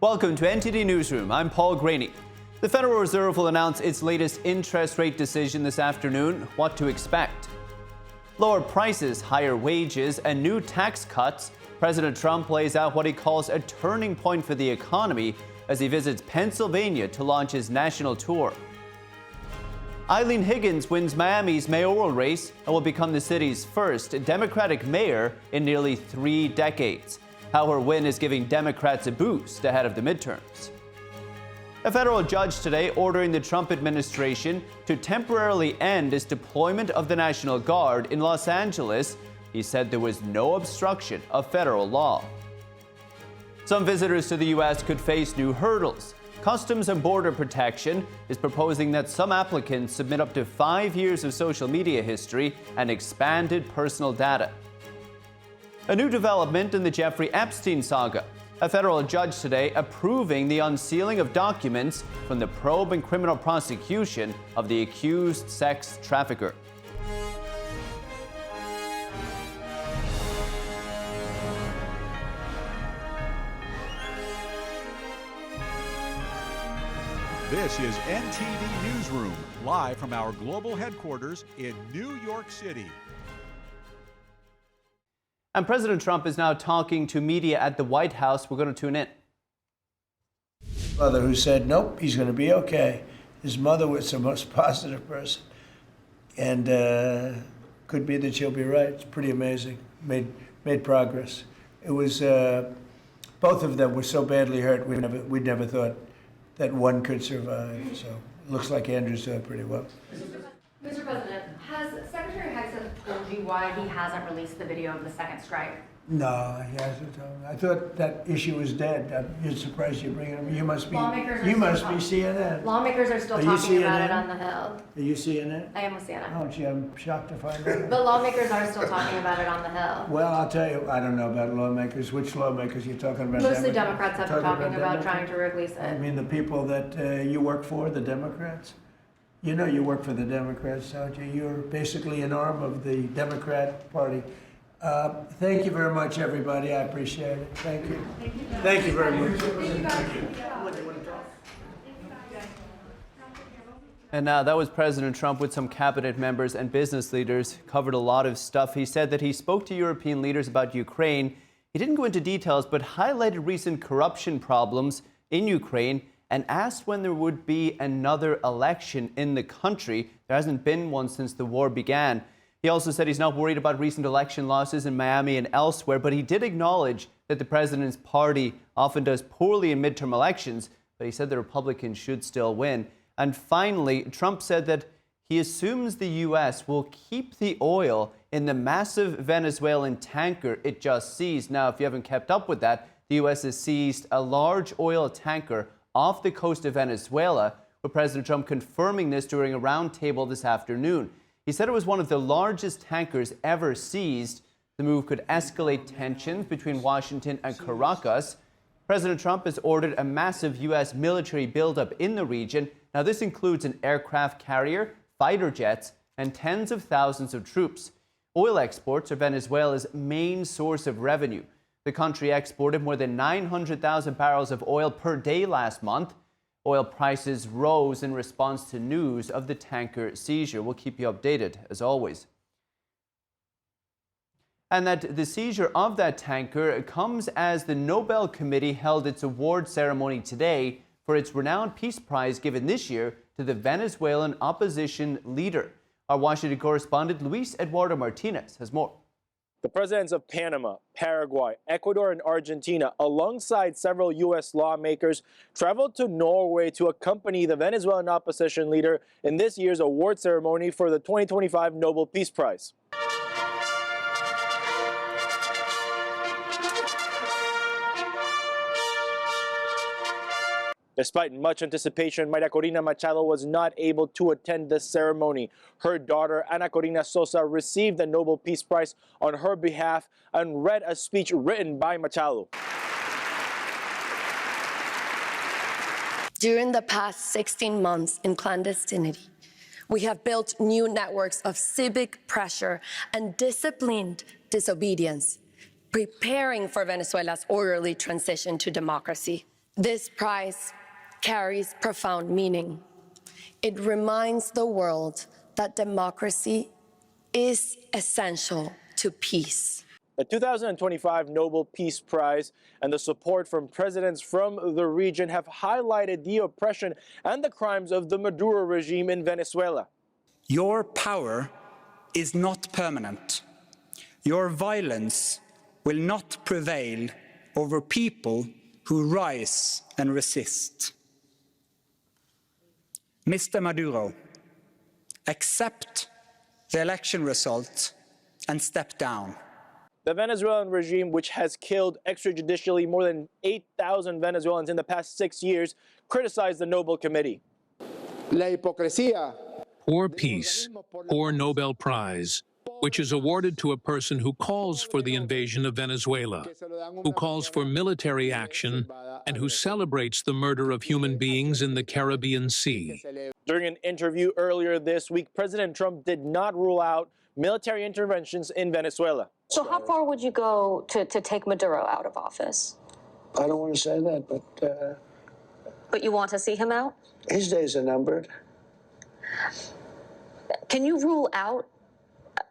Welcome to NTD Newsroom. I'm Paul Graney. The Federal Reserve will announce its latest interest rate decision this afternoon. What to expect? Lower prices, higher wages, and new tax cuts. President Trump lays out what he calls a turning point for the economy as he visits Pennsylvania to launch his national tour. Eileen Higgins wins Miami's mayoral race and will become the city's first Democratic mayor in nearly 3 decades. How her win is giving Democrats a boost ahead of the midterms. A federal judge today ordering the Trump administration to temporarily end its deployment of the National Guard in Los Angeles. He said there was no obstruction of federal law. Some visitors to the U.S. could face new hurdles. Customs and Border Protection is proposing that some applicants submit up to 5 years of social media history and expanded personal data. A new development in the Jeffrey Epstein saga. A federal judge today approving the unsealing of documents from the probe and criminal prosecution of the accused sex trafficker. This is NTD Newsroom, live from our global headquarters in New York City. And President Trump is now talking to media at the White House. We're going to tune in. Mother who said, nope, he's going to be okay. His mother was the most positive person. And could be that she'll be right. It's pretty amazing. Made progress. It was, both of them were so badly hurt, we never thought that one could survive. So it looks like Andrew's doing pretty well. Mr. President, has Secretary Hexon told you why he hasn't released the video of the second strike? No, he hasn't told me. I thought that issue was dead. I'm surprised you bring it up. You must be CNN. Lawmakers are still talking about it on the Hill. Are you CNN? I am with CNN. Oh, gee, I'm shocked to find out. But lawmakers are still talking about it on the Hill. Well, I'll tell you, I don't know about lawmakers. Which lawmakers you're talking about? Mostly Democrats have been talking about trying to release it. I mean, the people that you work for, the Democrats? You know you work for the Democrats, don't you? You're basically an arm of the Democrat Party. Thank you very much, everybody. I appreciate it. Thank you. Thank you very much. And that was President Trump with some cabinet members and business leaders. Covered a lot of stuff. He said that he spoke to European leaders about Ukraine. He didn't go into details, but highlighted recent corruption problems in Ukraine and asked when there would be another election in the country. There hasn't been one since the war began. He also said he's not worried about recent election losses in Miami and elsewhere, but he did acknowledge that the president's party often does poorly in midterm elections, but he said the Republicans should still win. And finally, Trump said that he assumes the U.S. will keep the oil in the massive Venezuelan tanker it just seized. Now, if you haven't kept up with that, the U.S. has seized a large oil tanker off the coast of Venezuela, with President Trump confirming this during a roundtable this afternoon. He said it was one of the largest tankers ever seized. The move could escalate tensions between Washington and Caracas. President Trump has ordered a massive U.S. military buildup in the region. Now, this includes an aircraft carrier, fighter jets, and tens of thousands of troops. Oil exports are Venezuela's main source of revenue. The country exported more than 900,000 barrels of oil per day last month. Oil prices rose in response to news of the tanker seizure. We'll keep you updated, as always. And that the seizure of that tanker comes as the Nobel Committee held its award ceremony today for its renowned Peace Prize given this year to the Venezuelan opposition leader. Our Washington correspondent Luis Eduardo Martinez has more. The presidents of Panama, Paraguay, Ecuador, and Argentina, alongside several U.S. lawmakers, traveled to Norway to accompany the Venezuelan opposition leader in this year's award ceremony for the 2025 Nobel Peace Prize. Despite much anticipation, Maria Corina Machado was not able to attend the ceremony. Her daughter, Ana Corina Sosa, received the Nobel Peace Prize on her behalf and read a speech written by Machado. During the past 16 months in clandestinity, we have built new networks of civic pressure and disciplined disobedience, preparing for Venezuela's orderly transition to democracy. This prize carries profound meaning. It reminds the world that democracy is essential to peace. The 2025 Nobel Peace Prize and the support from presidents from the region have highlighted the oppression and the crimes of the Maduro regime in Venezuela. Your power is not permanent. Your violence will not prevail over people who rise and resist. Mr. Maduro, accept the election result and step down. The Venezuelan regime, which has killed extrajudicially more than 8,000 Venezuelans in the past 6 years, criticized the Nobel Committee. La hipocresía. Poor peace, or Nobel Prize, which is awarded to a person who calls for the invasion of Venezuela, who calls for military action, and who celebrates the murder of human beings in the Caribbean Sea. During an interview earlier this week, President Trump did not rule out military interventions in Venezuela. So how far would you go to take Maduro out of office? I don't want to say that, but But you want to see him out? his days are numbered. Can you rule out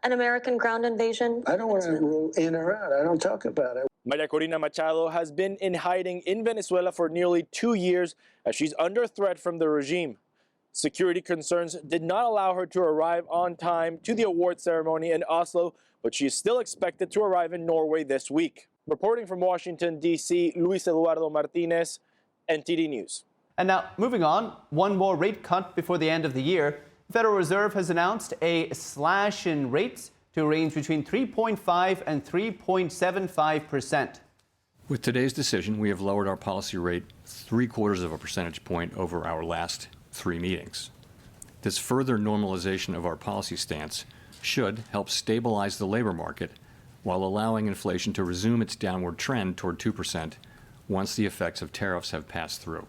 an American ground invasion? I don't want to rule in or out. I don't talk about it. Maria Corina Machado has been in hiding in Venezuela for nearly 2 years as she's under threat from the regime. Security concerns did not allow her to arrive on time to the award ceremony in Oslo, but she is still expected to arrive in Norway this week. Reporting from Washington, D.C., Luis Eduardo Martinez, NTD News. And now, moving on, one more rate cut before the end of the year. The Federal Reserve has announced a slash in rates to range between 3.5 and 3.75%. With today's decision, we have lowered our policy rate 0.75 of a percentage point over our last 3 meetings. This further normalization of our policy stance should help stabilize the labor market while allowing inflation to resume its downward trend toward 2% once the effects of tariffs have passed through.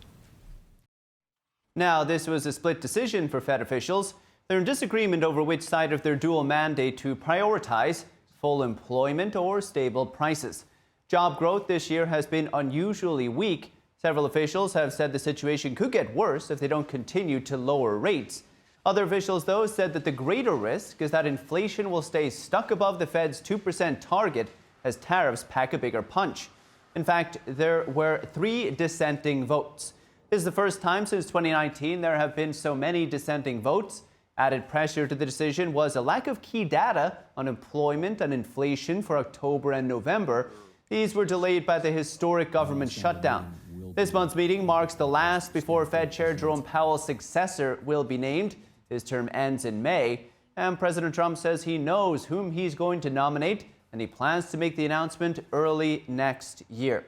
Now, this was a split decision for Fed officials. They're in disagreement over which side of their dual mandate to prioritize: full employment or stable prices. Job growth this year has been unusually weak. Several officials have said the situation could get worse if they don't continue to lower rates. Other officials, though, said that the greater risk is that inflation will stay stuck above the Fed's 2% target as tariffs pack a bigger punch. In fact, there were 3 dissenting votes. This is the first time since 2019 there have been so many dissenting votes. Added pressure to the decision was a lack of key data on employment and inflation for October and November. These were delayed by the historic government shutdown. This month's meeting marks the last before Fed Chair Jerome Powell's successor will be named. His term ends in May, and President Trump says he knows whom he's going to nominate, and he plans to make the announcement early next year.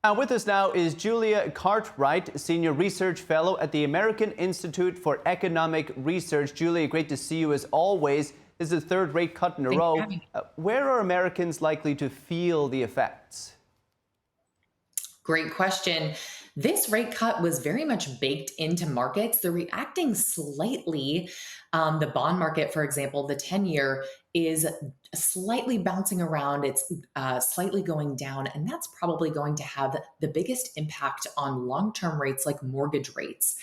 And with us now is Julia Cartwright, Senior Research Fellow at the American Institute for Economic Research. Julia, great to see you as always. This is the 3rd rate cut in a row. Where are Americans likely to feel the effects? Great question. This rate cut was very much baked into markets. They're reacting slightly. The bond market, for example, the 10-year is slightly bouncing around. It's slightly going down, and that's probably going to have the biggest impact on long-term rates like mortgage rates.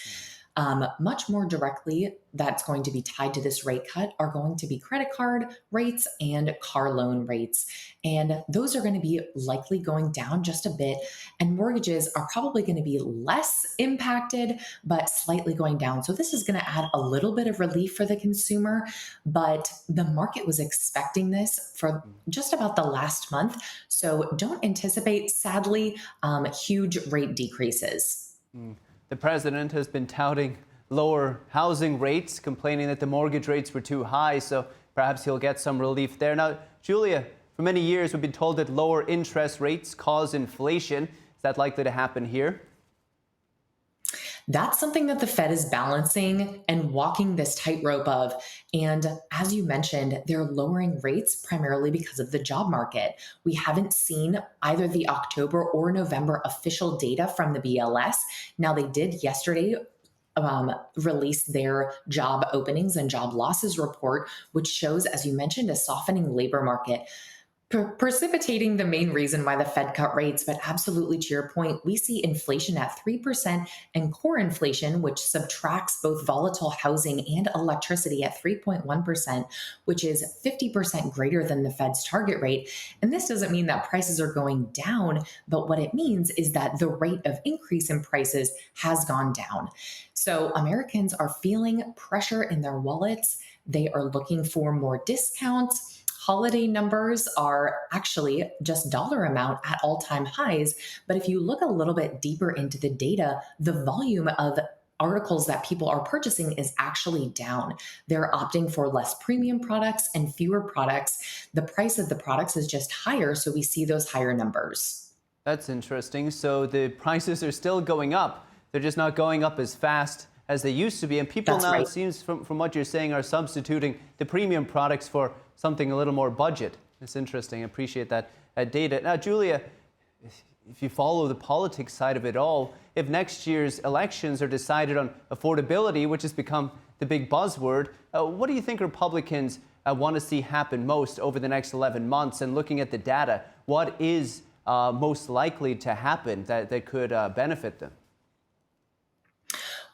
Much more directly, that's going to be tied to this rate cut are going to be credit card rates and car loan rates. And those are going to be likely going down just a bit. And mortgages are probably going to be less impacted, but slightly going down. So this is going to add a little bit of relief for the consumer. But the market was expecting this for just about the last month. So don't anticipate, sadly, huge rate decreases. The president has been touting lower housing rates, complaining that the mortgage rates were too high, so perhaps he'll get some relief there. Now, Julia, for many years we've been told that lower interest rates cause inflation. Is that likely to happen here? That's something that the Fed is balancing and walking this tightrope of. And as you mentioned, they're lowering rates primarily because of the job market. We haven't seen either the October or November official data from the BLS. Now, they did yesterday release their job openings and job losses report, which shows, as you mentioned, a softening labor market, precipitating the main reason why the Fed cut rates. But absolutely to your point, we see inflation at 3% and core inflation, which subtracts both volatile housing and electricity, at 3.1%, which is 50% greater than the Fed's target rate. And this doesn't mean that prices are going down, but what it means is that the rate of increase in prices has gone down. So Americans are feeling pressure in their wallets. They are looking for more discounts. Holiday numbers are actually just dollar amount at all-time highs. But if you look a little bit deeper into the data, the volume of articles that people are purchasing is actually down. They're opting for less premium products and fewer products. The price of the products is just higher, so we see those higher numbers. That's interesting. So the prices are still going up. They're just not going up as fast as they used to be. And people now, it seems from what you're saying, are substituting the premium products for something a little more budget. It's interesting. I appreciate that data. Now, Julia, if you follow the politics side of it all, if next year's elections are decided on affordability, which has become the big buzzword, what do you think Republicans want to see happen most over the next 11 months? And looking at the data, what is most likely to happen that could benefit them?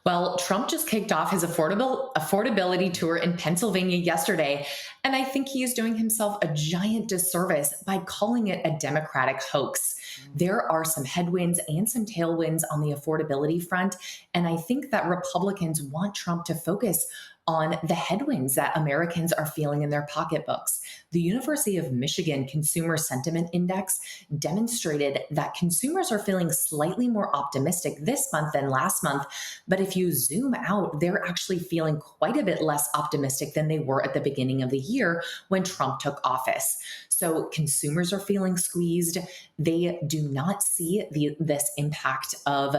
Well, Trump just kicked off his affordability tour in Pennsylvania yesterday, and I think he is doing himself a giant disservice by calling it a Democratic hoax. There are some headwinds and some tailwinds on the affordability front, and I think that Republicans want Trump to focus on the headwinds that Americans are feeling in their pocketbooks. The University of Michigan Consumer Sentiment Index demonstrated that consumers are feeling slightly more optimistic this month than last month. But if you zoom out, they're actually feeling quite a bit less optimistic than they were at the beginning of the year when Trump took office. So consumers are feeling squeezed. They do not see this impact of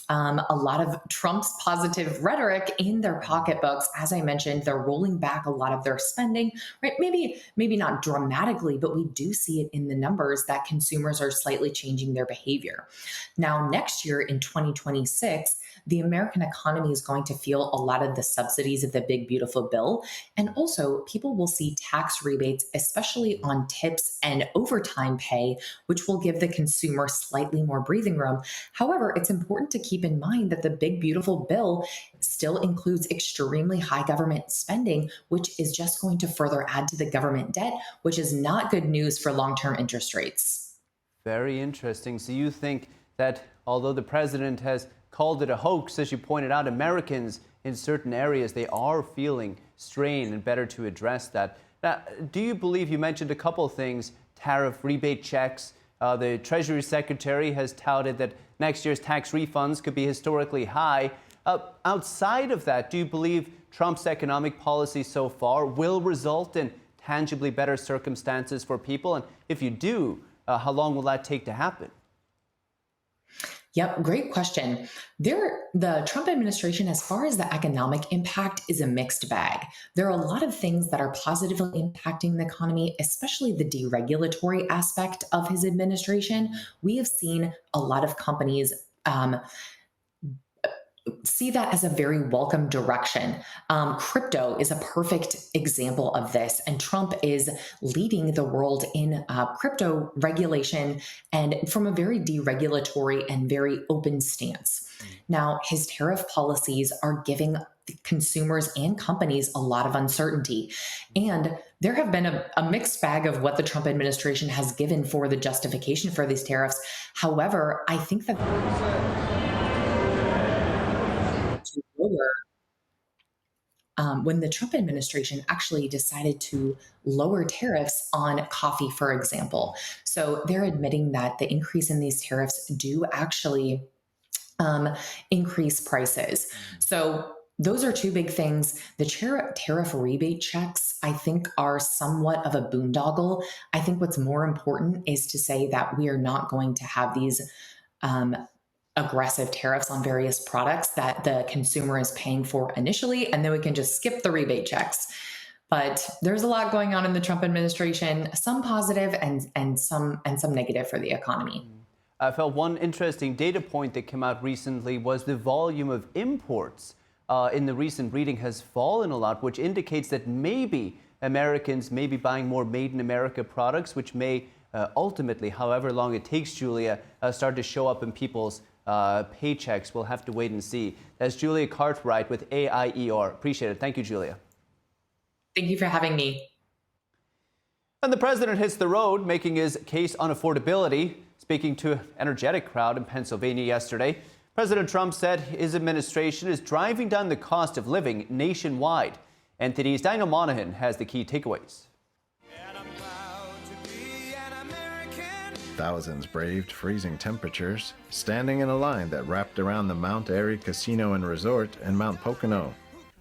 a lot of Trump's positive rhetoric in their pocketbooks. As I mentioned, they're rolling back a lot of their spending, right? Maybe not dramatically, but we do see it in the numbers that consumers are slightly changing their behavior. Now, next year in 2026, the American economy is going to feel a lot of the subsidies of the big, beautiful bill. And also people will see tax rebates, especially on tips and overtime pay, which will give the consumer slightly more breathing room. However, it's important to keep in mind that the big, beautiful bill still includes extremely high government spending, which is just going to further add to the government debt, which is not good news for long-term interest rates. Very interesting. So you think that although the president has called it a hoax, as you pointed out, Americans in certain areas, they are feeling strain, and better to address that. Now, do you believe, you mentioned a couple of things, tariff rebate checks. The Treasury Secretary has touted that next year's tax refunds could be historically high. Outside of that, do you believe Trump's economic policy so far will result in tangibly better circumstances for people? And if you do, how long will that take to happen? Yep, great question. The Trump administration, as far as the economic impact, is a mixed bag. There are a lot of things that are positively impacting the economy, especially the deregulatory aspect of his administration. We have seen a lot of companies see that as a very welcome direction. Crypto is a perfect example of this, and Trump is leading the world in crypto regulation and from a very deregulatory and very open stance. Now, his tariff policies are giving consumers and companies a lot of uncertainty. And there have been a mixed bag of what the Trump administration has given for the justification for these tariffs. However, I think that when the Trump administration actually decided to lower tariffs on coffee, for example. So they're admitting that the increase in these tariffs do actually increase prices. So those are two big things. The tariff rebate checks, I think, are somewhat of a boondoggle. I think what's more important is to say that we are not going to have these aggressive tariffs on various products that the consumer is paying for initially, and then we can just skip the rebate checks. But there's a lot going on in the Trump administration, some positive and some negative for the economy. I felt one interesting data point that came out recently was the volume of imports in the recent reading has fallen a lot, which indicates that maybe Americans may be buying more Made in America products, which may ultimately, however long it takes, Julia, start to show up in people's paychecks. We'll have to wait and see. That's Julia Cartwright with AIER. Appreciate it. Thank you, Julia. Thank you for having me. And the president hits the road, making his case on affordability. Speaking to an energetic crowd in Pennsylvania yesterday, President Trump said his administration is driving down the cost of living nationwide. NTD's Daniel Monahan has the key takeaways. Thousands braved freezing temperatures, standing in a line that wrapped around the Mount Airy Casino and Resort in Mount Pocono.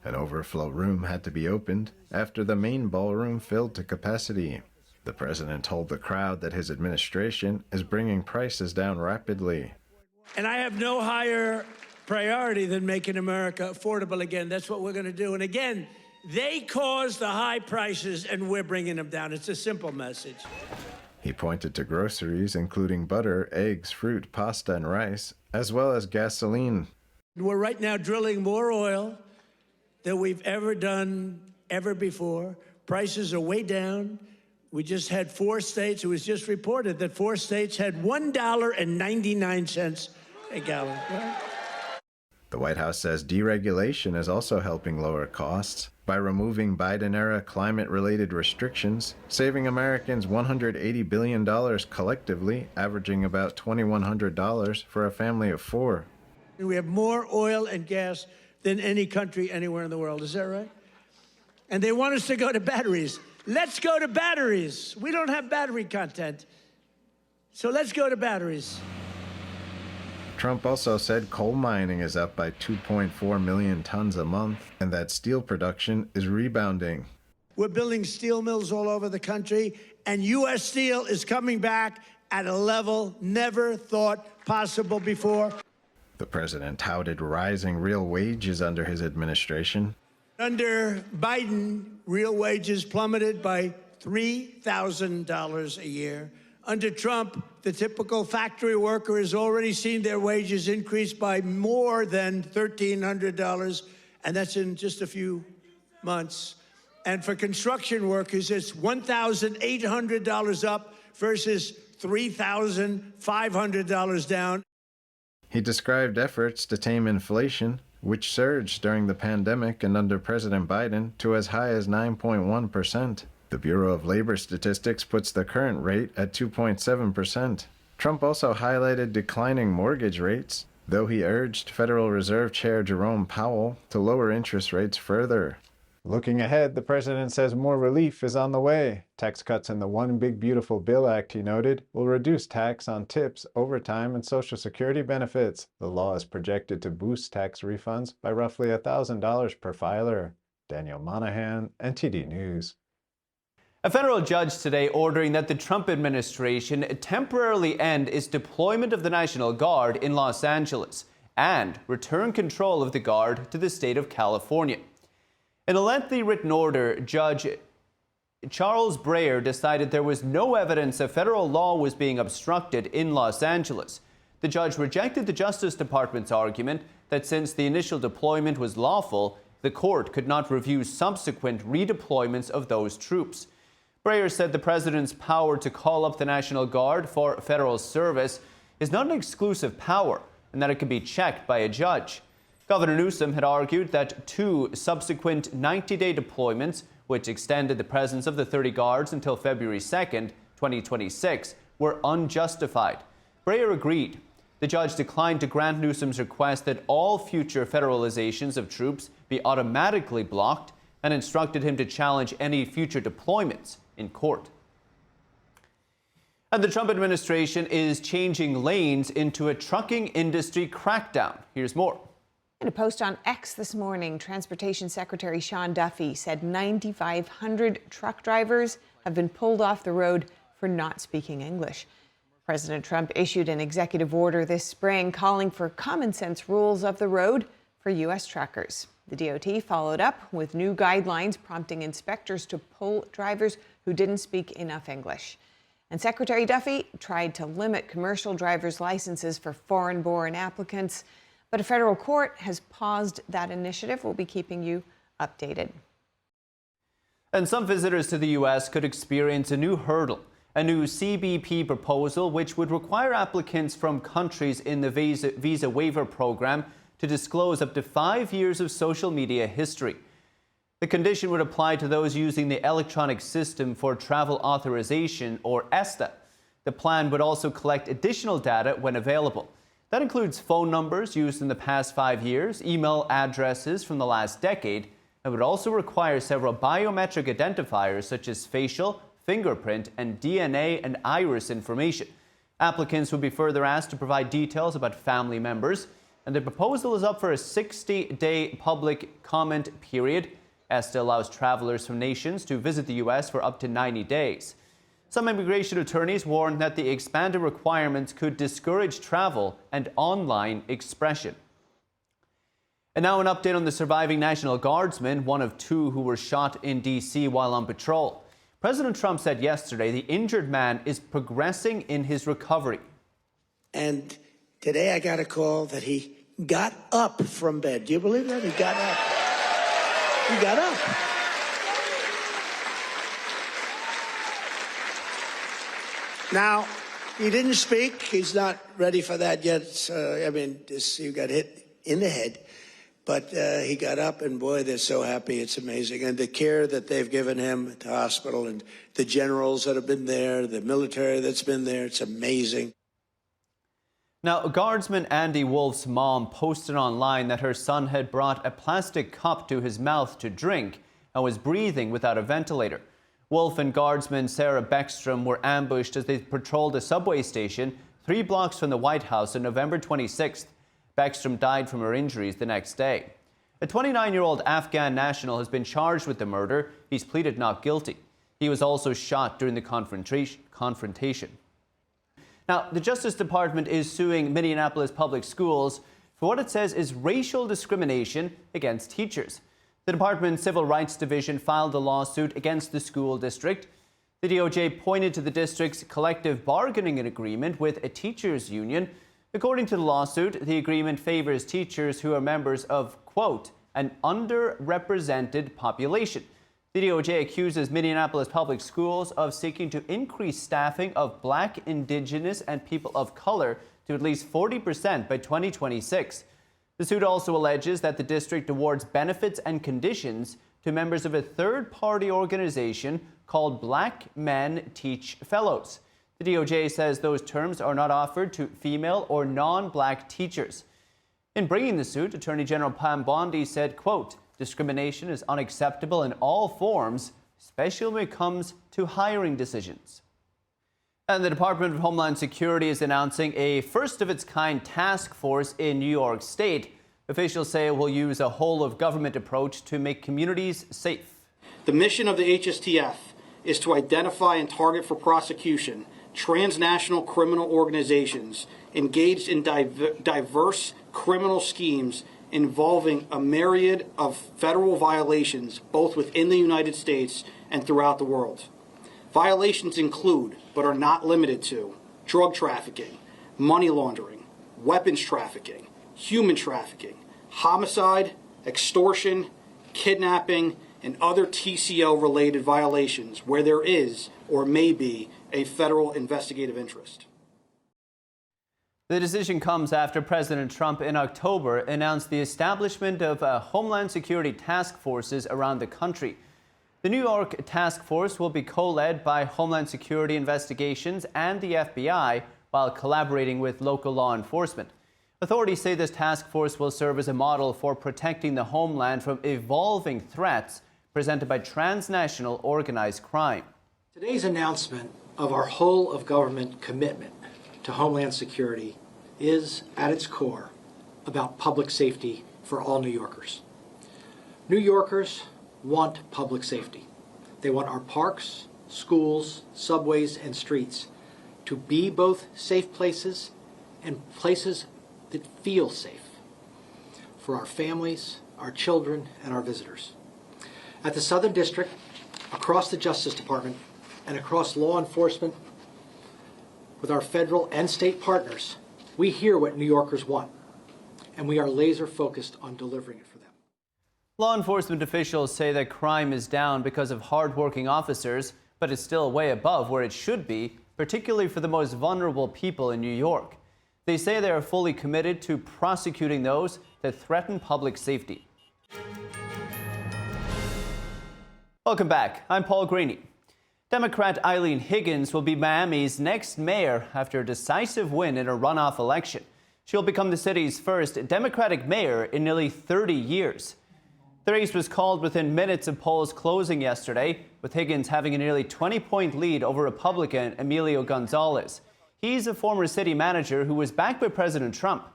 An overflow room had to be opened after the main ballroom filled to capacity. The president told the crowd that his administration is bringing prices down rapidly. And I have no higher priority than making America affordable again. That's what we're going to do. And again, they caused the high prices and we're bringing them down. It's a simple message. He pointed to groceries, including butter, eggs, fruit, pasta, and rice, as well as gasoline. We're right now drilling more oil than we've ever done ever before. Prices are way down. We just had 4 states. It was just reported that 4 states had $1.99 a gallon. Right? The White House says deregulation is also helping lower costs by removing Biden-era climate-related restrictions, saving Americans $180 billion collectively, averaging about $2,100 for a family of 4. We have more oil and gas than any country anywhere in the world. Is that right? And they want us to go to batteries. Let's go to batteries. We don't have battery content. So let's go to batteries. Trump also said coal mining is up by 2.4 million tons a month and that steel production is rebounding. We're building steel mills all over the country, and U.S. Steel is coming back at a level never thought possible before. The president touted rising real wages under his administration. Under Biden, real wages plummeted by $3,000 a year. Under Trump, the typical factory worker has already seen their wages increase by more than $1,300, and that's in just a few months. And for construction workers, it's $1,800 up versus $3,500 down. He described efforts to tame inflation, which surged during the pandemic and under President Biden to as high as 9.1%. The Bureau of Labor Statistics puts the current rate at 2.7%. Trump also highlighted declining mortgage rates, though he urged Federal Reserve Chair Jerome Powell to lower interest rates further. Looking ahead, the president says more relief is on the way. Tax cuts in the One Big Beautiful Bill Act, he noted, will reduce tax on tips, overtime, and Social Security benefits. The law is projected to boost tax refunds by roughly $1,000 per filer. Daniel Monahan, NTD News. A federal judge today ordering that the Trump administration temporarily end its deployment of the National Guard in Los Angeles and return control of the Guard to the state of California. In a lengthy written order, Judge Charles Breyer decided there was no evidence that federal law was being obstructed in Los Angeles. The judge rejected the Justice Department's argument that since the initial deployment was lawful, the court could not review subsequent redeployments of those troops. Breyer said the president's power to call up the National Guard for federal service is not an exclusive power and that it can be checked by a judge. Governor Newsom had argued that 2 subsequent 90-day deployments, which extended the presence of the 30 guards until February 2nd, 2026, were unjustified. Breyer agreed. The judge declined to grant Newsom's request that all future federalizations of troops be automatically blocked and instructed him to challenge any future deployments in court. And the Trump administration is changing lanes into a trucking industry crackdown. Here's more. In a post on X this morning, Transportation Secretary Sean Duffy said 9,500 truck drivers have been pulled off the road for not speaking English. President Trump issued an executive order this spring calling for common sense rules of the road for U.S. truckers. The DOT followed up with new guidelines prompting inspectors to pull drivers who didn't speak enough English. And Secretary Duffy tried to limit commercial driver's licenses for foreign-born applicants, but a federal court has paused that initiative. We'll be keeping you updated. And some visitors to the U.S. could experience a new hurdle, a new CBP proposal which would require applicants from countries in the visa waiver program to disclose up to 5 years of social media history. The condition would apply to those using the Electronic System for Travel Authorization, or ESTA. The plan would also collect additional data when available. That includes phone numbers used in the past 5 years, email addresses from the last decade, and would also require several biometric identifiers such as facial, fingerprint, and DNA and iris information. Applicants would be further asked to provide details about family members, and the proposal is up for a 60-day public comment period. ESTA allows travelers from nations to visit the U.S. for up to 90 days. Some immigration attorneys warn that the expanded requirements could discourage travel and online expression. And now an update on the surviving National Guardsman, one of 2 who were shot in D.C. while on patrol. President Trump said yesterday the injured man is progressing in his recovery. And today I got a call that he got up from bed. Do you believe that? He got up. He got up. Now, he didn't speak. He's not ready for that yet. He got hit in the head. But he got up, and boy, they're so happy. It's amazing. And the care that they've given him at the hospital, and the generals that have been there, the military that's been there, it's amazing. Now, Guardsman Andy Wolf's mom posted online that her son had brought a plastic cup to his mouth to drink and was breathing without a ventilator. Wolf and Guardsman Sarah Beckstrom were ambushed as they patrolled a subway station 3 blocks from the White House on November 26th. Beckstrom died from her injuries the next day. A 29-year-old Afghan national has been charged with the murder. He's pleaded not guilty. He was also shot during the confrontation. Now, the Justice Department is suing Minneapolis Public Schools for what it says is racial discrimination against teachers. The department's Civil Rights Division filed a lawsuit against the school district. The DOJ pointed to the district's collective bargaining agreement with a teachers' union. According to the lawsuit, the agreement favors teachers who are members of, quote, an underrepresented population. The DOJ accuses Minneapolis Public Schools of seeking to increase staffing of Black, Indigenous, and people of color to at least 40% by 2026. The suit also alleges that the district awards benefits and conditions to members of a third-party organization called Black Men Teach Fellows. The DOJ says those terms are not offered to female or non-Black teachers. In bringing the suit, Attorney General Pam Bondi said, quote, discrimination is unacceptable in all forms, especially when it comes to hiring decisions. And the Department of Homeland Security is announcing a first-of-its-kind task force in New York State. Officials say it will use a whole-of-government approach to make communities safe. The mission of the HSTF is to identify and target for prosecution transnational criminal organizations engaged in diverse criminal schemes involving a myriad of federal violations both within the United States and throughout the world. Violations include, but are not limited to, drug trafficking, money laundering, weapons trafficking, human trafficking, homicide, extortion, kidnapping, and other TCO-related violations where there is or may be a federal investigative interest. The decision comes after President Trump in October announced the establishment of Homeland Security task forces around the country. The New York task force will be co-led by Homeland Security Investigations and the FBI while collaborating with local law enforcement. Authorities say this task force will serve as a model for protecting the homeland from evolving threats presented by transnational organized crime. Today's announcement of our whole-of-government commitment to Homeland Security is, at its core, about public safety for all New Yorkers. New Yorkers want public safety. They want our parks, schools, subways, and streets to be both safe places and places that feel safe for our families, our children, and our visitors. At the Southern District, across the Justice Department, and across law enforcement, with our federal and state partners, we hear what New Yorkers want, and we are laser focused on delivering it for them. Law enforcement officials say that crime is down because of hardworking officers, but it's still way above where it should be, particularly for the most vulnerable people in New York. They say they are fully committed to prosecuting those that threaten public safety. Welcome back. I'm Paul Greeny. Democrat Eileen Higgins will be Miami's next mayor after a decisive win in a runoff election. She'll become the city's first Democratic mayor in nearly 30 years. The race was called within minutes of polls closing yesterday, with Higgins having a nearly 20-point lead over Republican Emilio Gonzalez. He's a former city manager who was backed by President Trump.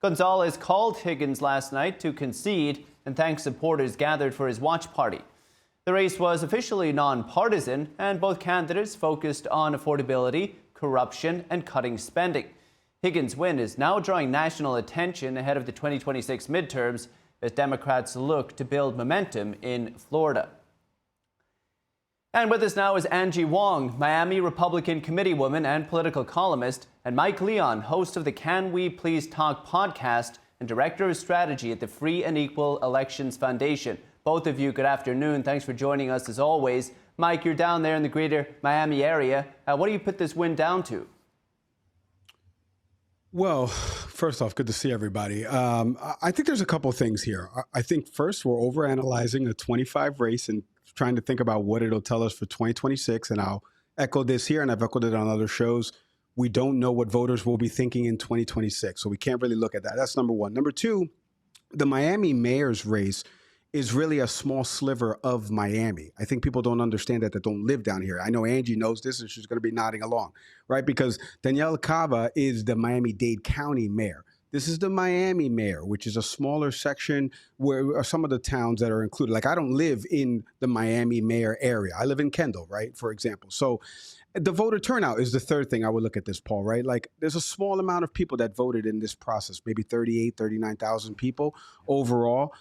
Gonzalez called Higgins last night to concede and thanked supporters gathered for his watch party. The race was officially nonpartisan, and both candidates focused on affordability, corruption, and cutting spending. Higgins' win is now drawing national attention ahead of the 2026 midterms as Democrats look to build momentum in Florida. And with us now is Angie Wong, Miami Republican committeewoman and political columnist, and Mike Leon, host of the Can We Please Talk podcast and director of strategy at the Free and Equal Elections Foundation. Both of you, good afternoon. Thanks for joining us as always. Mike, you're down there in the greater Miami area. What do you put this win down to? Well, first off, good to see everybody. I think there's a couple of things here. I think first, we're overanalyzing a 25 race and trying to think about what it'll tell us for 2026. And I'll echo this here, and I've echoed it on other shows. We don't know what voters will be thinking in 2026, so we can't really look at that. That's number one. Number two, the Miami mayor's race is really a small sliver of Miami. I think people don't understand that don't live down here. I know Angie knows this, and she's going to be nodding along, right? Because Danielle Cava is the Miami-Dade County mayor. This is the Miami mayor, which is a smaller section where are some of the towns that are included. Like, I don't live in the Miami mayor area. I live in Kendall, right, for example. So the voter turnout is the third thing I would look at this, Paul, right? Like, there's a small amount of people that voted in this process, maybe 39,000 people overall,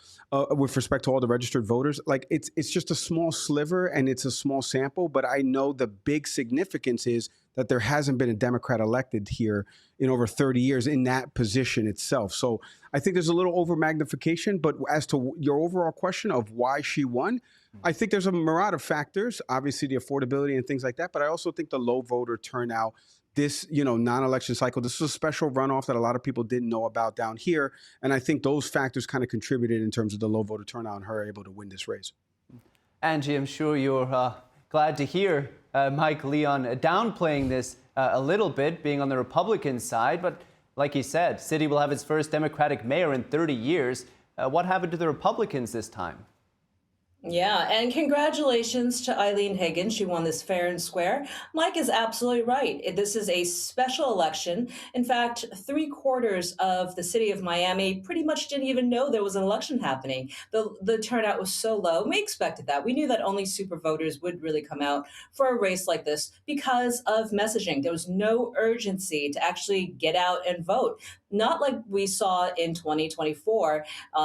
with respect to all the registered voters. Like, it's just a small sliver and it's a small sample, but I know the big significance is that there hasn't been a Democrat elected here in over 30 years in that position itself. So I think there's a little over magnification, but as to your overall question of why she won, I think there's a myriad of factors, obviously the affordability and things like that, but I also think the low voter turnout, this, non-election cycle, this is a special runoff that a lot of people didn't know about down here. And I think those factors kind of contributed in terms of the low voter turnout and her able to win this race. Angie, I'm sure you're glad to hear Mike Leon downplaying this a little bit, being on the Republican side. But like he said, city will have its first Democratic mayor in 30 years. What happened to the Republicans this time? Yeah, and congratulations to Eileen Higgins. She won this fair and square. Mike is absolutely right. This is a special election. In fact, 3/4 of the city of Miami pretty much didn't even know there was an election happening. The turnout was so low. We expected that. We knew that only super voters would really come out for a race like this because of messaging. There was no urgency to actually get out and vote. Not like we saw in 2024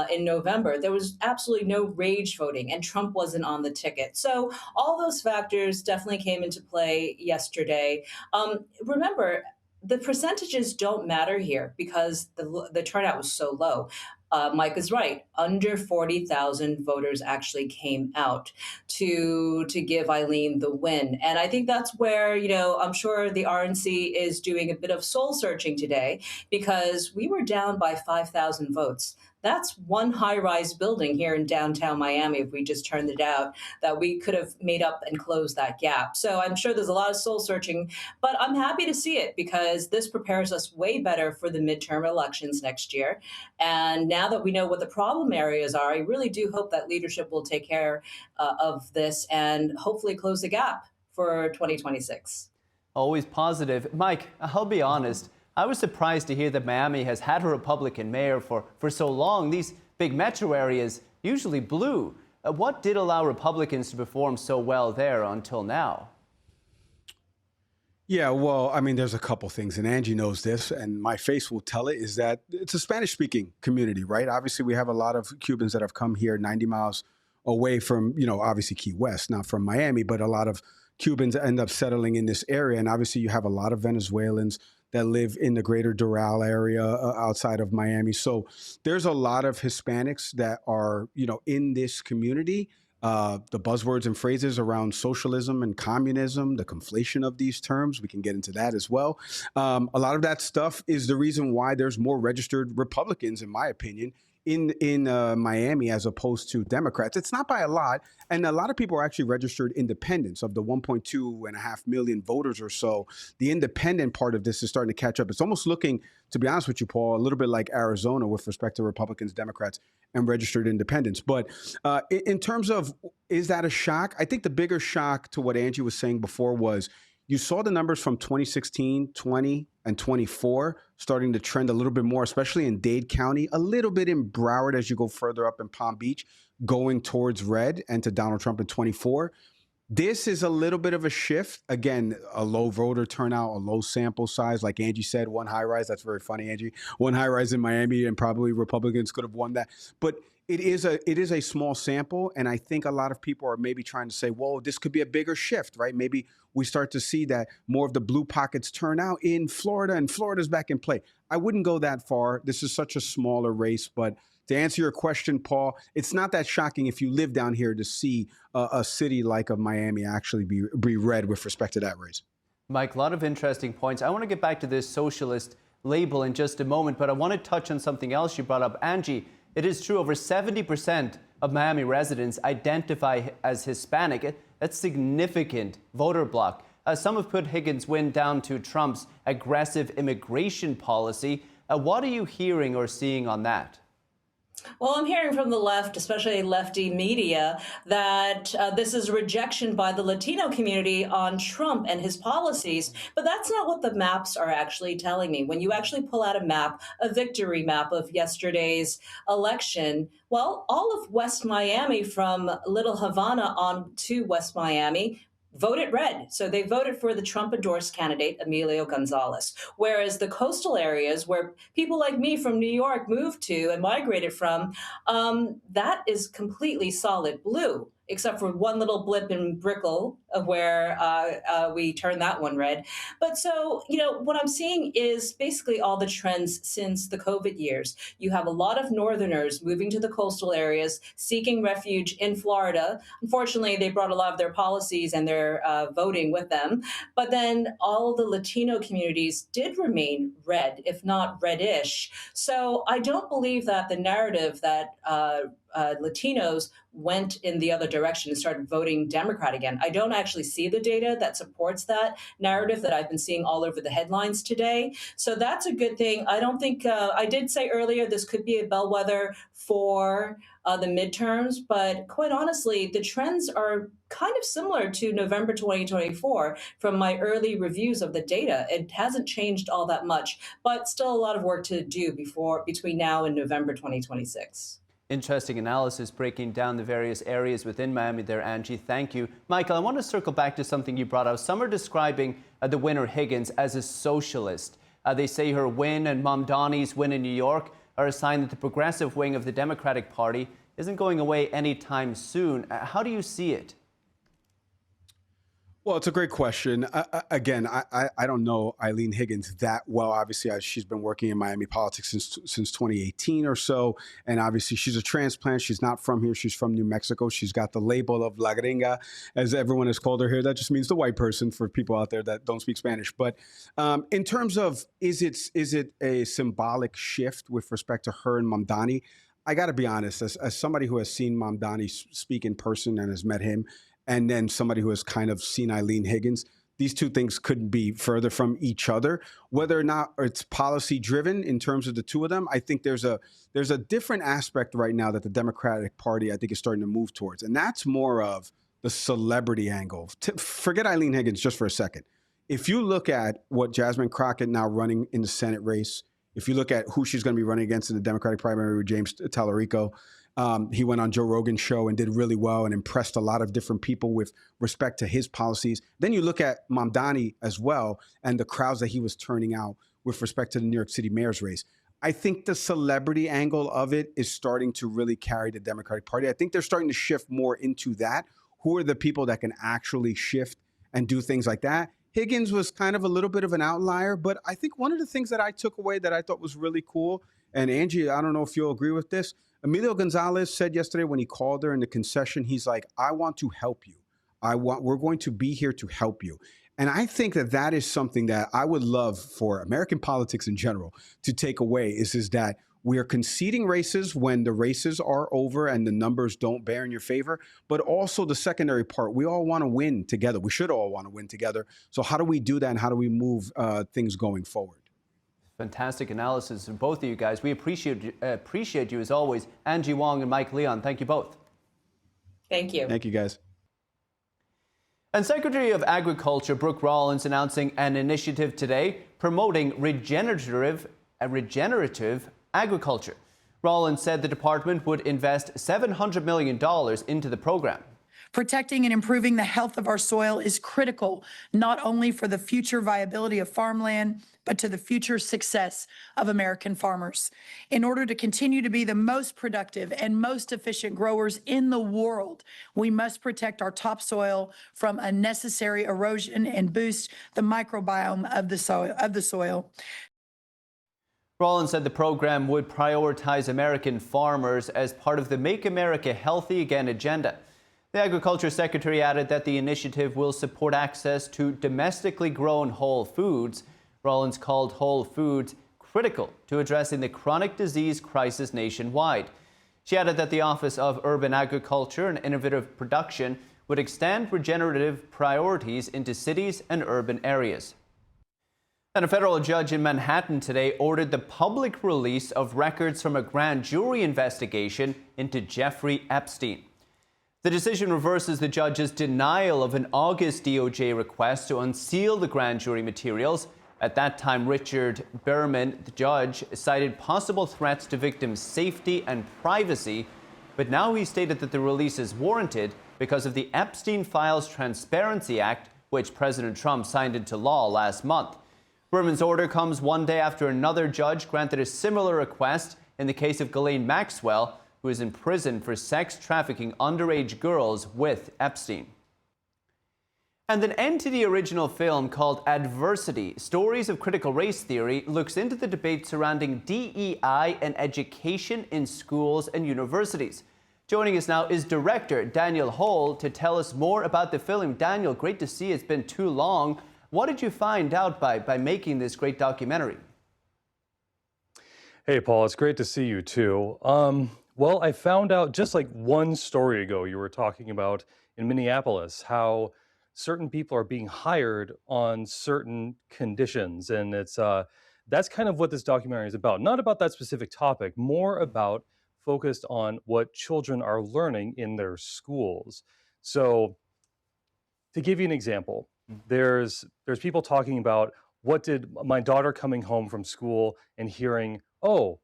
in November. There was absolutely no rage voting, and Trump wasn't on the ticket. So all those factors definitely came into play yesterday. Remember, the percentages don't matter here because the turnout was so low. Mike is right. Under 40,000 voters actually came out to give Eileen the win. And I think that's where, I'm sure the RNC is doing a bit of soul searching today because we were down by 5,000 votes. That's one high-rise building here in downtown Miami, if we just turned it out, that we could have made up and closed that gap. So I'm sure there's a lot of soul searching, but I'm happy to see it because this prepares us way better for the midterm elections next year. And now that we know what the problem areas are, I really do hope that leadership will take care of this and hopefully close the gap for 2026. Always positive. Mike, I'll be honest. I was surprised to hear that Miami has had a Republican mayor for so long. These big metro areas usually blue. What did allow Republicans to perform so well there until now? Yeah, well, I mean, there's a couple things, and Angie knows this, and my face will tell it, is that it's a Spanish-speaking community, right? Obviously, we have a lot of Cubans that have come here 90 miles away from, obviously Key West, not from Miami, but a lot of Cubans end up settling in this area. And obviously, you have a lot of Venezuelans that live in the greater Doral area outside of Miami. So there's a lot of Hispanics that are, in this community. The buzzwords and phrases around socialism and communism, the conflation of these terms, we can get into that as well. A lot of that stuff is the reason why there's more registered Republicans, in my opinion, in Miami as opposed to Democrats. It's not by a lot. And a lot of people are actually registered independents. Of the 1.2.5 million voters or so, the independent part of this is starting to catch up. It's almost looking, to be honest with you, Paul, a little bit like Arizona with respect to Republicans, Democrats, and registered independents. But in terms of, is that a shock? I think the bigger shock to what Angie was saying before was you saw the numbers from 2016, 20, and 24 starting to trend a little bit more, especially in Dade County, a little bit in Broward as you go further up in Palm Beach, going towards red and to Donald Trump in 24. This is a little bit of a shift. Again, a low voter turnout, a low sample size. Like Angie said, one high rise. That's very funny, Angie. One high rise in Miami, and probably Republicans could have won that. But it is a small sample. And I think a lot of people are maybe trying to say, whoa, this could be a bigger shift, right? Maybe we start to see that more of the blue pockets turn out in Florida, and Florida's back in play. I wouldn't go that far. This is such a smaller race. But to answer your question, Paul, it's not that shocking if you live down here to see a city like of Miami actually be red with respect to that race. Mike, a lot of interesting points. I want to get back to this socialist label in just a moment, but I want to touch on something else you brought up. Angie, it is true over 70% of Miami residents identify as Hispanic. That's significant voter block. Some have put Higgins' win down to Trump's aggressive immigration policy. What are you hearing or seeing on that? Well, I'm hearing from the left, especially lefty media, that this is rejection by the Latino community on Trump and his policies. But that's not what the maps are actually telling me. When you actually pull out a map, a victory map of yesterday's election, well, all of West Miami from Little Havana on to West Miami voted red. So they voted for the Trump-endorsed candidate, Emilio Gonzalez. Whereas the coastal areas where people like me from New York moved to and migrated from, that is completely solid blue, except for one little blip in Brickell where we turned that one red. But so, what I'm seeing is basically all the trends since the COVID years. You have a lot of Northerners moving to the coastal areas, seeking refuge in Florida. Unfortunately, they brought a lot of their policies and their voting with them. But then all the Latino communities did remain red, if not reddish. So I don't believe that the narrative that Latinos went in the other direction and started voting Democrat again. I don't actually see the data that supports that narrative that I've been seeing all over the headlines today. So that's a good thing. I don't think, I did say earlier, this could be a bellwether for the midterms, but quite honestly, the trends are kind of similar to November 2024 from my early reviews of the data. It hasn't changed all that much, but still a lot of work to do between now and November 2026. Interesting analysis breaking down the various areas within Miami there, Angie. Thank you. Michael, I want to circle back to something you brought up. Some are describing the winner, Higgins, as a socialist. They say her win and Mamdani's win in New York are a sign that the progressive wing of the Democratic Party isn't going away anytime soon. How do you see it? Well, it's a great question. I don't know Eileen Higgins that well. Obviously, she's been working in Miami politics since 2018 or so. And obviously, she's a transplant. She's not from here. She's from New Mexico. She's got the label of La Gringa, as everyone has called her here. That just means the white person for people out there that don't speak Spanish. But in terms of is it a symbolic shift with respect to her and Mamdani? I got to be honest, as somebody who has seen Mamdani speak in person and has met him, and then somebody who has kind of seen Eileen Higgins, these two things couldn't be further from each other. Whether or not it's policy driven in terms of the two of them, I think there's a different aspect right now that the Democratic Party, I think, is starting to move towards. And that's more of the celebrity angle. Forget Eileen Higgins just for a second. If you look at what Jasmine Crockett now running in the Senate race, if you look at who she's going to be running against in the Democratic primary with James Tallarico, he went on Joe Rogan's show and did really well and impressed a lot of different people with respect to his policies. Then you look at Mamdani as well and the crowds that he was turning out with respect to the New York City mayor's race. I think the celebrity angle of it is starting to really carry the Democratic Party. I think they're starting to shift more into that. Who are the people that can actually shift and do things like that? Higgins was kind of a little bit of an outlier, but I think one of the things that I took away that I thought was really cool, and Angie, I don't know if you'll agree with this, Emilio Gonzalez said yesterday when he called her in the concession, he's like, I want to help you. We're going to be here to help you. And I think that that is something that I would love for American politics in general to take away is that we are conceding races when the races are over and the numbers don't bear in your favor, but also the secondary part, we all want to win together. We should all want to win together. So how do we do that and how do we move things going forward? Fantastic analysis from both of you guys. We appreciate you as always. Angie Wong and Mike Leon, thank you both. Thank you. Thank you, guys. And Secretary of Agriculture Brooke Rollins announcing an initiative today promoting regenerative agriculture. Rollins said the department would invest $700 million into the program. Protecting and improving the health of our soil is critical, not only for the future viability of farmland, but to the future success of American farmers. In order to continue to be the most productive and most efficient growers in the world, we must protect our topsoil from unnecessary erosion and boost the microbiome of the soil. Rollins said the program would prioritize American farmers as part of the Make America Healthy Again agenda. The Agriculture Secretary added that the initiative will support access to domestically grown whole foods. Rollins called whole foods critical to addressing the chronic disease crisis nationwide. She added that the Office of Urban Agriculture and Innovative Production would extend regenerative priorities into cities and urban areas. And a federal judge in Manhattan today ordered the public release of records from a grand jury investigation into Jeffrey Epstein. The decision reverses the judge's denial of an August DOJ request to unseal the grand jury materials. At that time, Richard Berman, the judge, cited possible threats to victims' safety and privacy, but now he stated that the release is warranted because of the Epstein Files Transparency Act, which President Trump signed into law last month. Berman's order comes one day after another judge granted a similar request in the case of Ghislaine Maxwell, who is in prison for sex trafficking underage girls with Epstein. And an NTD original film called Adversity, Stories of Critical Race Theory, looks into the debate surrounding DEI and education in schools and universities. Joining us now is director Daniel Hole to tell us more about the film. Daniel, great to see you. It's been too long. What did you find out by making this great documentary? Hey, Paul, it's great to see you too. Well, I found out just like one story ago, you were talking about in Minneapolis, how certain people are being hired on certain conditions. And that's kind of what this documentary is about. Not about that specific topic, more about focused on what children are learning in their schools. So to give you an example, there's people talking about what did my daughter coming home from school and hearing, oh,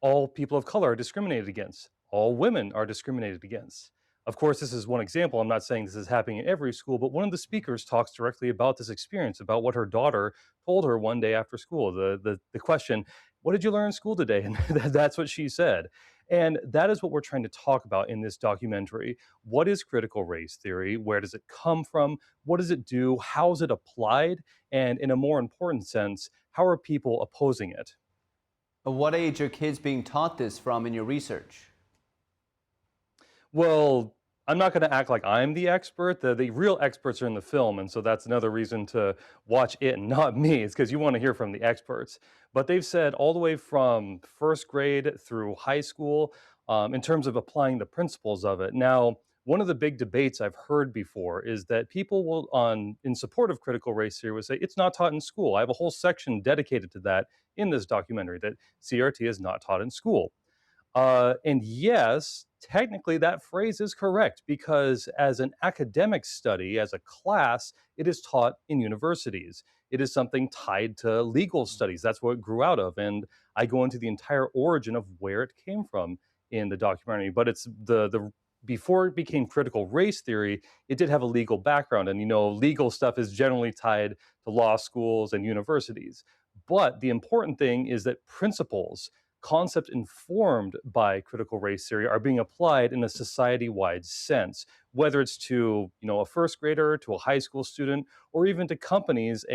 all people of color are discriminated against. All women are discriminated against. Of course, this is one example. I'm not saying this is happening in every school, but one of the speakers talks directly about this experience, about what her daughter told her one day after school. The question, what did you learn in school today? And that's what she said. And that is what we're trying to talk about in this documentary. What is critical race theory? Where does it come from? What does it do? How is it applied? And in a more important sense, how are people opposing it? At what age are kids being taught this from in your research? Well, I'm not going to act like I'm the expert. The real experts are in the film, and so that's another reason to watch it and not me. It's because you want to hear from the experts. But they've said all the way from first grade through high school in terms of applying the principles of it. Now, one of the big debates I've heard before is that people will, in support of critical race theory, would say it's not taught in school. I have a whole section dedicated to that in this documentary, that CRT is not taught in school. And yes, technically that phrase is correct, because as an academic study, as a class, it is taught in universities. It is something tied to legal studies. That's what it grew out of. And I go into the entire origin of where it came from in the documentary. But it's the before it became critical race theory, it did have a legal background. And, legal stuff is generally tied to law schools and universities. But the important thing is that principles concepts informed by critical race theory are being applied in a society-wide sense, whether it's to a first grader, to a high school student, or even to companies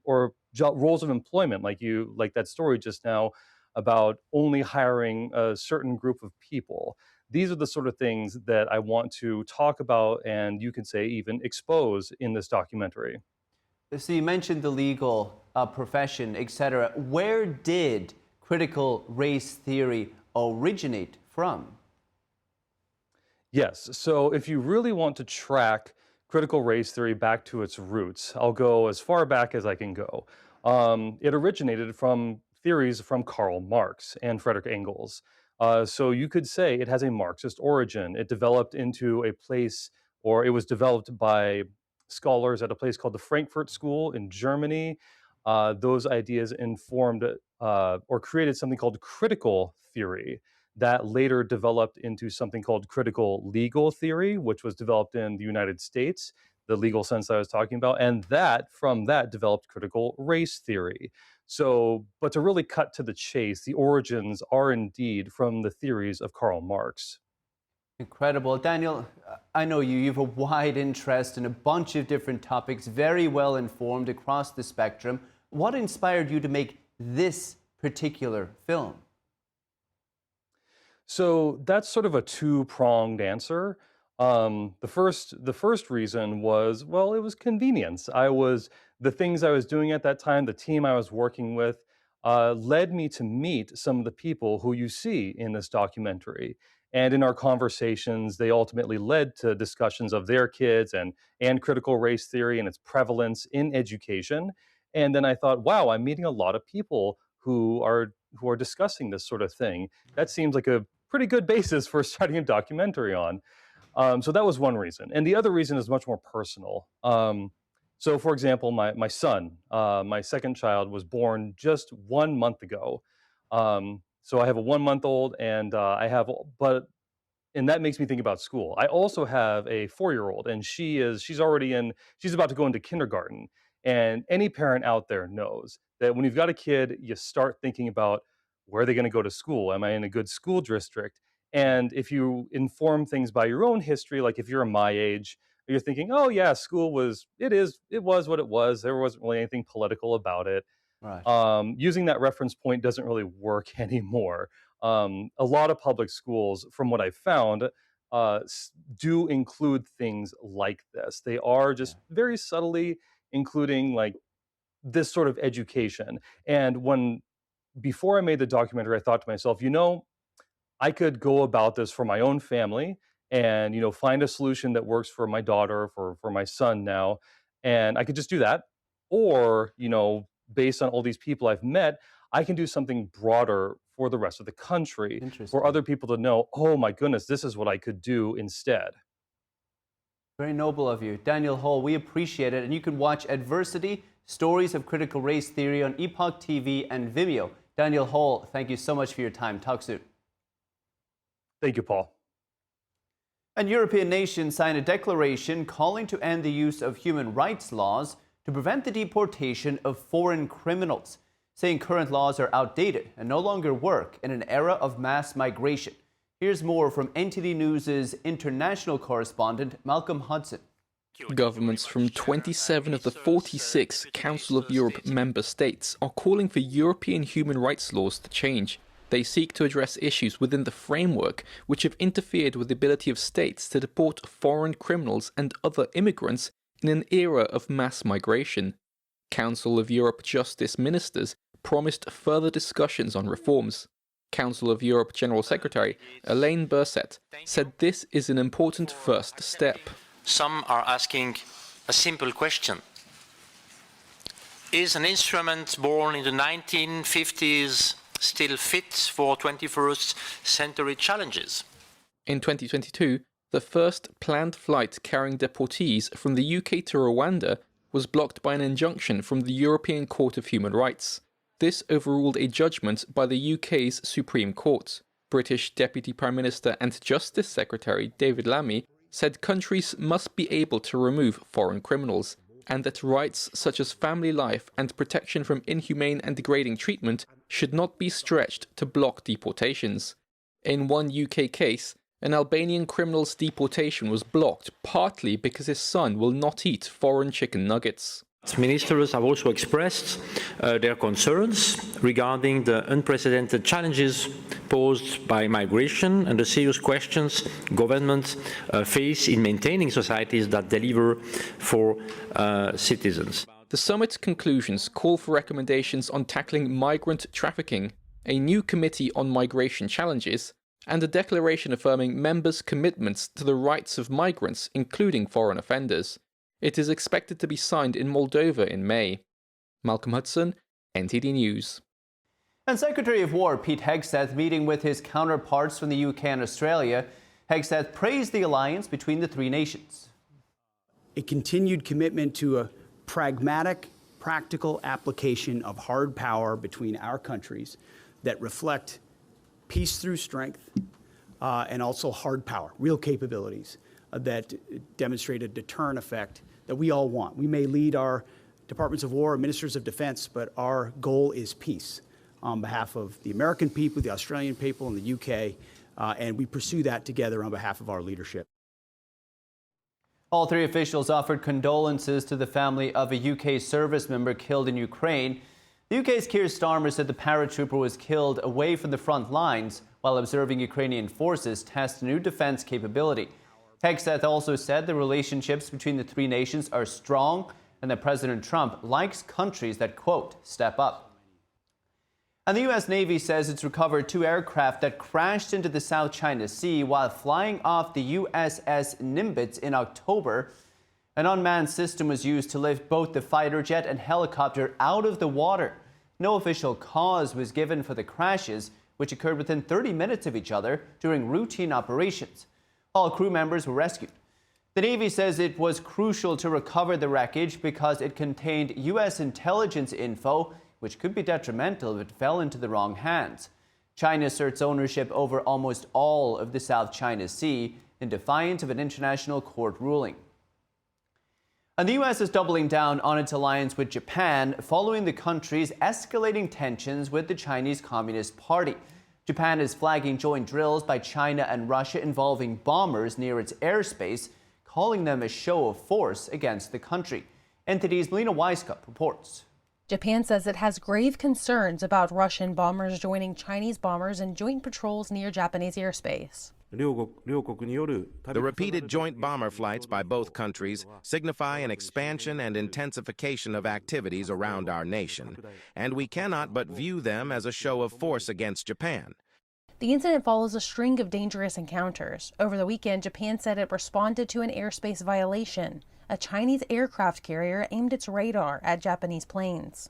or roles of employment, like that story just now about only hiring a certain group of people. These are the sort of things that I want to talk about and you could say even expose in this documentary. So you mentioned the legal profession, etc. Where did critical race theory originate from? Yes, so if you really want to track critical race theory back to its roots, I'll go as far back as I can go. It originated from theories from Karl Marx and Friedrich Engels. So you could say it has a Marxist origin. It developed into a place, or it was developed by scholars at a place called the Frankfurt School in Germany. Those ideas informed or created something called critical theory that later developed into something called critical legal theory, which was developed in the United States, the legal sense I was talking about, and from that developed critical race theory. So, but to really cut to the chase, the origins are indeed from the theories of Karl Marx. Incredible. Daniel, I know you have a wide interest in a bunch of different topics, very well informed across the spectrum. What inspired you to make this particular film? So that's sort of a two-pronged answer. The first reason was, well, it was convenience. The things I was doing at that time, the team I was working with, led me to meet some of the people who you see in this documentary. And in our conversations, they ultimately led to discussions of their kids and critical race theory and its prevalence in education. And then I thought, wow, I'm meeting a lot of people who are discussing this sort of thing. That seems like a pretty good basis for starting a documentary on. So that was one reason. And the other reason is much more personal. So for example, my son, my second child, was born just 1 month ago. So I have a 1-month-old and and that makes me think about school. I also have a 4-year-old and she's about to go into kindergarten. And any parent out there knows that when you've got a kid, you start thinking about, where are they going to go to school? Am I in a good school district? And if you inform things by your own history, like if you're my age, you're thinking, oh yeah, school was what it was. There wasn't really anything political about it. Right. Using that reference point doesn't really work anymore. A lot of public schools, from what I found, do include things like this. They are just very subtly including like this sort of education. And before I made the documentary, I thought to myself, I could go about this for my own family and, find a solution that works for my daughter, for my son now. And I could just do that. Or, based on all these people I've met, I can do something broader for the rest of the country, for other people to know, oh my goodness, this is what I could do instead. Very noble of you. Daniel Hall, we appreciate it. And you can watch Adversity, Stories of Critical Race Theory on Epoch TV and Vimeo. Daniel Hall, thank you so much for your time. Talk soon. Thank you, Paul. And European nations signed a declaration calling to end the use of human rights laws to prevent the deportation of foreign criminals, saying current laws are outdated and no longer work in an era of mass migration. Here's more from NTD News' international correspondent, Malcolm Hudson. Governments from 27 of the 46 Council of Europe member states are calling for European human rights laws to change. They seek to address issues within the framework which have interfered with the ability of states to deport foreign criminals and other immigrants in an era of mass migration. Council of Europe Justice Ministers promised further discussions on reforms. Council of Europe General Secretary Elaine Berset said this is an important first step. Some are asking a simple question. Is an instrument born in the 1950s still fit for 21st century challenges? In 2022, the first planned flight carrying deportees from the UK to Rwanda was blocked by an injunction from the European Court of Human Rights. This overruled a judgment by the UK's Supreme Court. British Deputy Prime Minister and Justice Secretary David Lammy said countries must be able to remove foreign criminals, and that rights such as family life and protection from inhumane and degrading treatment should not be stretched to block deportations. In one UK case, an Albanian criminal's deportation was blocked partly because his son will not eat foreign chicken nuggets. Ministers have also expressed their concerns regarding the unprecedented challenges posed by migration and the serious questions governments face in maintaining societies that deliver for citizens. The summit's conclusions call for recommendations on tackling migrant trafficking, a new committee on migration challenges, and a declaration affirming members' commitments to the rights of migrants, including foreign offenders. It is expected to be signed in Moldova in May. Malcolm Hudson, NTD News. And Secretary of War Pete Hegseth meeting with his counterparts from the UK and Australia. Hegseth praised the alliance between the three nations. A continued commitment to a pragmatic, practical application of hard power between our countries that reflect peace through strength and also hard power, real capabilities that demonstrate a deterrent effect that we all want. We may lead our departments of war, ministers of defense, but our goal is peace on behalf of the American people, the Australian people, and the UK, and we pursue that together on behalf of our leadership. All three officials offered condolences to the family of a UK service member killed in Ukraine. The UK's Keir Starmer said the paratrooper was killed away from the front lines while observing Ukrainian forces test new defense capability. Hegseth also said the relationships between the three nations are strong and that President Trump likes countries that, quote, step up. And the U.S. Navy says it's recovered two aircraft that crashed into the South China Sea while flying off the USS Nimitz in October. An unmanned system was used to lift both the fighter jet and helicopter out of the water. No official cause was given for the crashes, which occurred within 30 minutes of each other during routine operations. All crew members were rescued. The Navy says it was crucial to recover the wreckage because it contained U.S. intelligence info, which could be detrimental if it fell into the wrong hands. China asserts ownership over almost all of the South China Sea in defiance of an international court ruling. And the U.S. is doubling down on its alliance with Japan following the country's escalating tensions with the Chinese Communist Party. Japan is flagging joint drills by China and Russia involving bombers near its airspace, calling them a show of force against the country. NTD's Melina Weisskopf reports. Japan says it has grave concerns about Russian bombers joining Chinese bombers in joint patrols near Japanese airspace. The repeated joint bomber flights by both countries signify an expansion and intensification of activities around our nation, and we cannot but view them as a show of force against Japan. The incident follows a string of dangerous encounters. Over the weekend, Japan said it responded to an airspace violation. A Chinese aircraft carrier aimed its radar at Japanese planes.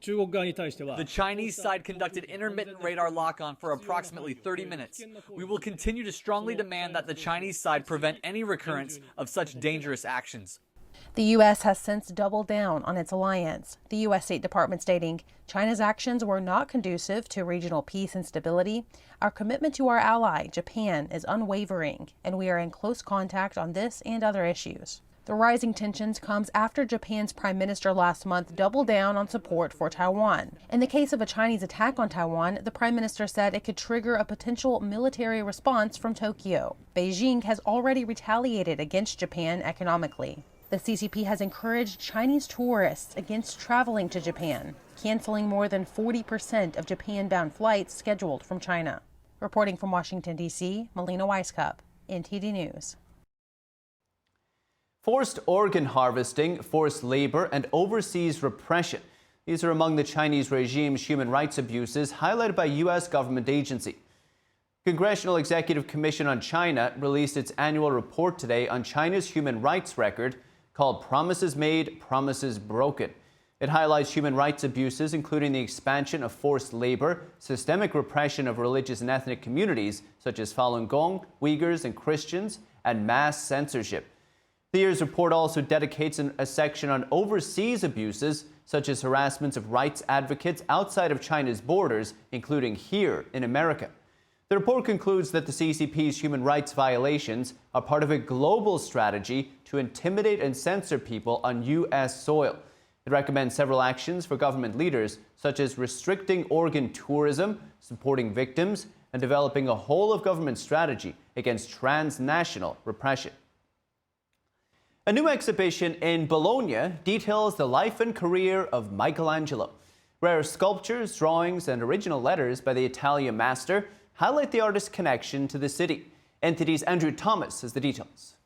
The Chinese side conducted intermittent radar lock-on for approximately 30 minutes. We will continue to strongly demand that the Chinese side prevent any recurrence of such dangerous actions. The U.S. has since doubled down on its alliance. The U.S. State Department stating, China's actions were not conducive to regional peace and stability. Our commitment to our ally, Japan, is unwavering, and we are in close contact on this and other issues. The rising tensions comes after Japan's prime minister last month doubled down on support for Taiwan. In the case of a Chinese attack on Taiwan, the prime minister said it could trigger a potential military response from Tokyo. Beijing has already retaliated against Japan economically. The CCP has encouraged Chinese tourists against traveling to Japan, canceling more than 40% of Japan-bound flights scheduled from China. Reporting from Washington, D.C., Melina Weisskopf, NTD News. Forced organ harvesting, forced labor, and overseas repression. These are among the Chinese regime's human rights abuses highlighted by U.S. government agency. Congressional Executive Commission on China released its annual report today on China's human rights record called Promises Made, Promises Broken. It highlights human rights abuses, including the expansion of forced labor, systemic repression of religious and ethnic communities such as Falun Gong, Uyghurs, and Christians, and mass censorship. The year's report also dedicates a section on overseas abuses, such as harassments of rights advocates outside of China's borders, including here in America. The report concludes that the CCP's human rights violations are part of a global strategy to intimidate and censor people on U.S. soil. It recommends several actions for government leaders, such as restricting organ tourism, supporting victims, and developing a whole-of-government strategy against transnational repression. A new exhibition in Bologna details the life and career of Michelangelo. Rare sculptures, drawings, and original letters by the Italian master highlight the artist's connection to the city. NTD's Andrew Thomas has the details.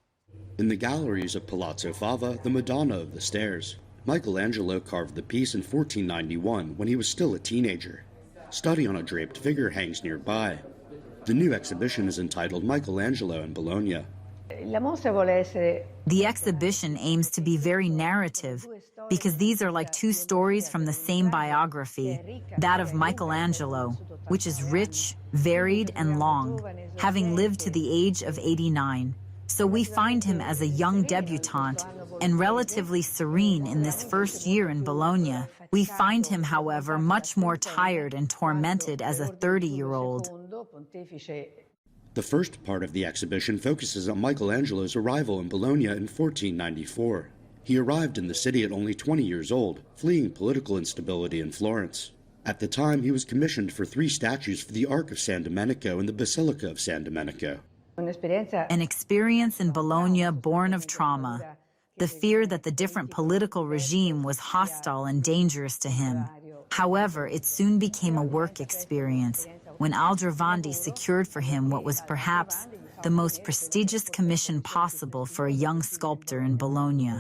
In the galleries of Palazzo Fava, the Madonna of the Stairs, Michelangelo carved the piece in 1491 when he was still a teenager. Study on a draped figure hangs nearby. The new exhibition is entitled Michelangelo in Bologna. The exhibition aims to be very narrative because these are like two stories from the same biography, that of Michelangelo, which is rich, varied, and long, having lived to the age of 89. So we find him as a young debutante and relatively serene in this first year in Bologna. We find him, however, much more tired and tormented as a 30-year-old. The first part of the exhibition focuses on Michelangelo's arrival in Bologna in 1494. He arrived in the city at only 20 years old, fleeing political instability in Florence. At the time, he was commissioned for 3 statues for the Ark of San Domenico and the Basilica of San Domenico. An experience in Bologna born of trauma, the fear that the different political regime was hostile and dangerous to him. However, it soon became a work experience when Aldrovandi secured for him what was perhaps the most prestigious commission possible for a young sculptor in Bologna.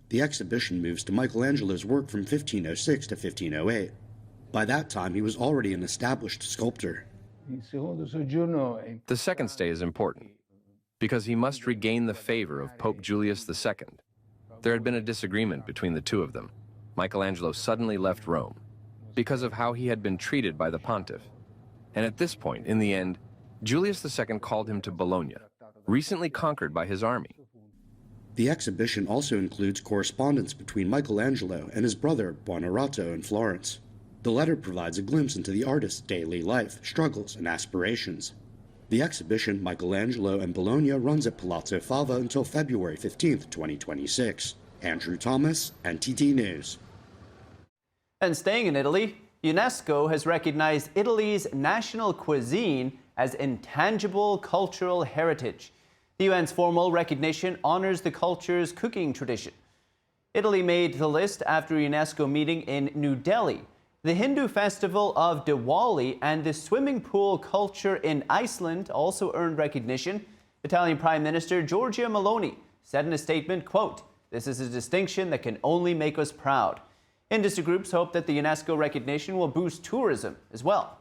The exhibition moves to Michelangelo's work from 1506 to 1508. By that time, he was already an established sculptor. The second stay is important because he must regain the favor of Pope Julius II. There had been a disagreement between the two of them. Michelangelo suddenly left Rome because of how he had been treated by the pontiff. And at this point, in the end, Julius II called him to Bologna, recently conquered by his army. The exhibition also includes correspondence between Michelangelo and his brother Buonarrota in Florence. The letter provides a glimpse into the artist's daily life, struggles, and aspirations. The exhibition, Michelangelo and Bologna, runs at Palazzo Fava until February 15, 2026. Andrew Thomas, NTD News. And staying in Italy, UNESCO has recognized Italy's national cuisine as intangible cultural heritage. The UN's formal recognition honors the culture's cooking tradition. Italy made the list after a UNESCO meeting in New Delhi. The Hindu festival of Diwali and the swimming pool culture in Iceland also earned recognition. Italian Prime Minister Giorgia Meloni said in a statement, quote, "This is a distinction that can only make us proud." Industry groups hope that the UNESCO recognition will boost tourism as well.